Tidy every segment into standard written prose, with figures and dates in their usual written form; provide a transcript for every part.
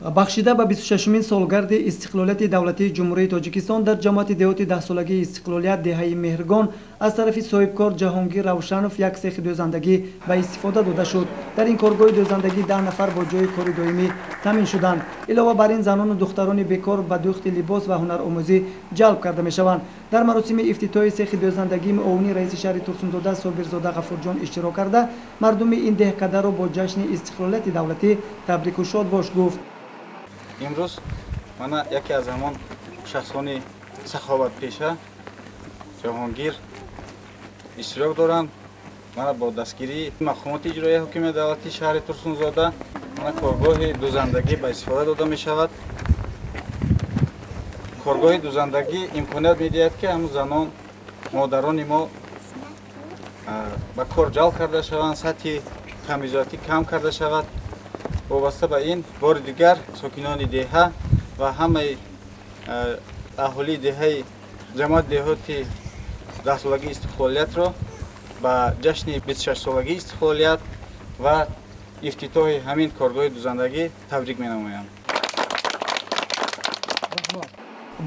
бахшида ба 26-мин солгарди истиқлолияти давлатии ҷумҳурии тоҷикистон дар ҷамоати деҳоти 10-солагии истиқлолият деҳаи меҳргон аз тарафи соҳибкор ҷаҳонгир равшанов як сехи дӯзандагӣ ба истифода дода шуд. дар ин коргоҳи дӯзандагӣ 10 нафар бо ҷойи кори доимӣ таъмин шуданд. илова бар ин занону духтарони бекор ба дӯхти либос ва ҳунаромӯзӣ ҷалб карда мешаванд. дар маросими ифтитоҳи сехи дӯзандагӣ муовини раиси шаҳри турсунзода собирзода ғафурҷон иштирок карда мардуми ин деҳкадаро бо ҷашни истиқлолияти давлатӣ табрику шодбош гуфт. имрӯз мана яке аз ҳамон шахсони саховатпеша ҷаҳонгир иштирок дорам. мана бо дастгирии мақомоти иҷроияи ҳокимияти давлатии шаҳри турсунзода мана коргоҳи дӯзандагӣ ба истифода дода мешавад. коргоҳи дӯзандагӣ имконият медиҳад ки ҳамун занон модарони мо ба кор ҷалб карда шаванд, сатҳи тамизотӣ кам карда шавад. вобаста ба ин бори дигар сокинони деҳа ва ҳамаи аҳолии деҳаи ҷамоати деҳоти 10-солагии истиқлолиятро ба ҷашни 26-солагии истиқлолият ва ифтитоҳи ҳамин коргоҳи дӯзандагӣ табрик менамоям.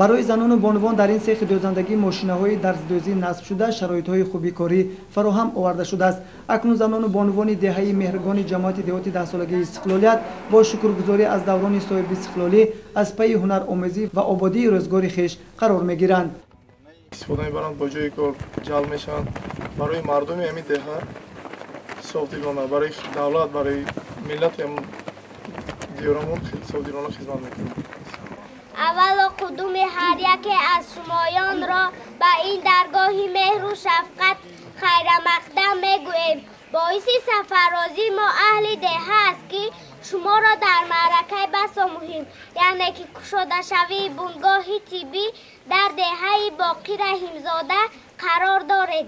барои занону бонувон дар ин сехи дӯзандагӣ мошинаҳои дарздӯзӣ насб шуда шароитҳои хуби корӣ фароҳам оварда шудааст. акнун занону бонувони деҳаи меҳргони ҷамоати деҳоти 10-солагии истиқлолият бо шукргузорӣ аз даврони соҳибистиқлолӣ аз пайи ҳунаромӯзӣ ва ободии рӯзгори хеш қарор мегиранд. истифода мебаранд, бо ҷои кор ҷалб мешаванд. барои мардуми ҳамин деҳа софдилона, барои давлат, барои миллати диёрамон софдилона хизмат мекунанд. аввало қудуми ҳар яке аз шумоёнро ба ин даргоҳи меҳру шафқат хайрамақдам мегӯем. боиси сафаррозӣ мо аҳли деҳа аст ки шуморо дар маъракаи басо муҳим, яъне ки кушодашавии бунгоҳи тиббӣ дар деҳаи Боқӣ Раҳимзода қарор доред.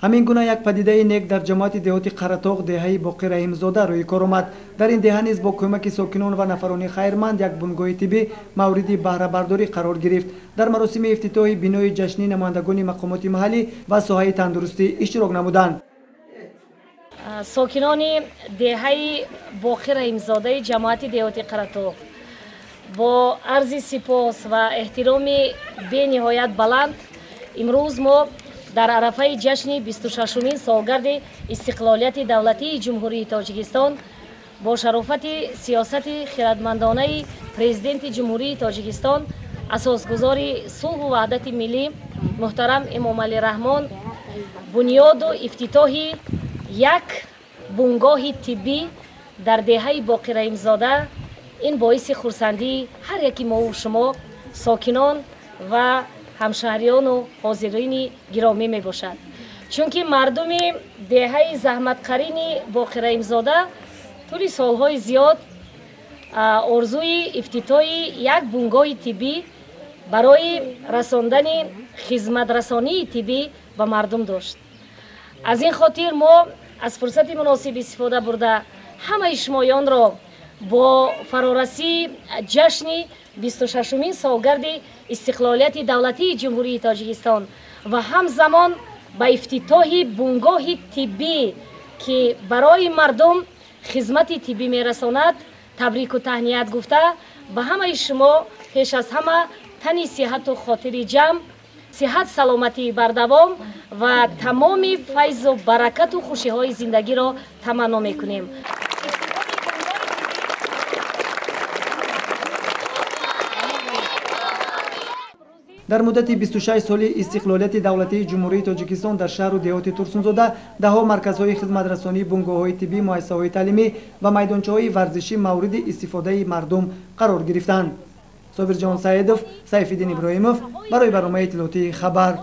ҳамин гуна як падидаи нек дар ҷамоати деҳоти қаратоғ деҳаи Боқӣ Раҳимзода рӯи кор омад. дар ин деҳа низ бо кӯмаки сокинон ва нафарони хайрманд як бунгоҳи тиббӣ мавриди баҳрабардорӣ қарор гирифт. дар маросими ифтитоҳи бинои ҷашнӣ намояндагони мақомоти маҳаллӣ ва соҳаи тандурустӣ иштирок намуданд. сокинони деҳаи Боқӣ Раҳимзодаи ҷамоати деҳоти Қаратоғ бо арзи сипос ва эҳтироми бениҳоят баланд имрӯз мо дар арафаи ҷашни 26-мин солгарди истиқлолияти давлатии ҷумҳурии Тоҷикистон бо шарофати сиёсати хиратмандонаи президенти ҷумҳурии Тоҷикистон, асосгузори сулҳу ваҳдати миллӣ муҳтарам Эмомалӣ Раҳмон бунёду ифтитоҳи як бунгоҳи тиббӣ дар деҳаи Боқӣ Раҳимзода ин боиси хурсандии ҳар яки мову шумо сокинон ва ҳамшаҳриёну ҳозирини гиромӣ мебошад. чунки мардуми деҳаи заҳматқарини Боқӣ Раҳимзода тӯли солҳои зиёд орзуи ифтитоҳи як бунгоҳи тиббӣ барои расондани хизматрасонии тиббӣ ба мардум дошт. аз ин хотир мо аз фурсати муносиб истифода бурда ҳамаи шумоёнро бо фарорасии ҷашни 26-мин солгарди истиқлолияти давлатии ҷумҳурии Тоҷикистон ва ҳамзамон ба ифтитоҳи бунгоҳи тиббӣ ки барои мардум хизмати тиббӣ мерасонад табрику таҳният гуфта ба ҳамаи шумо пеш аз ҳама тани сиҳату хотири ҷамъ, сиҳат саломатии бардавом ва тамоми файзу баракату хушиҳои зиндагиро таманно мекунем. дар муддати 26 соли истиқлолияти давлатии ҷумҳурии Тоҷикистон дар шаҳру деҳоти Турсунзода даҳо марказҳои хизматрасонӣ, бунгоҳҳои тиббӣ, муассисаҳои таълимӣ ва майдончаҳои варзишӣ мавриди истифодаи мардум қарор гирифтанд. Собирҷон Саидов, Сайфиддин Иброҳимов барои барномаи иттилоотии Хабар.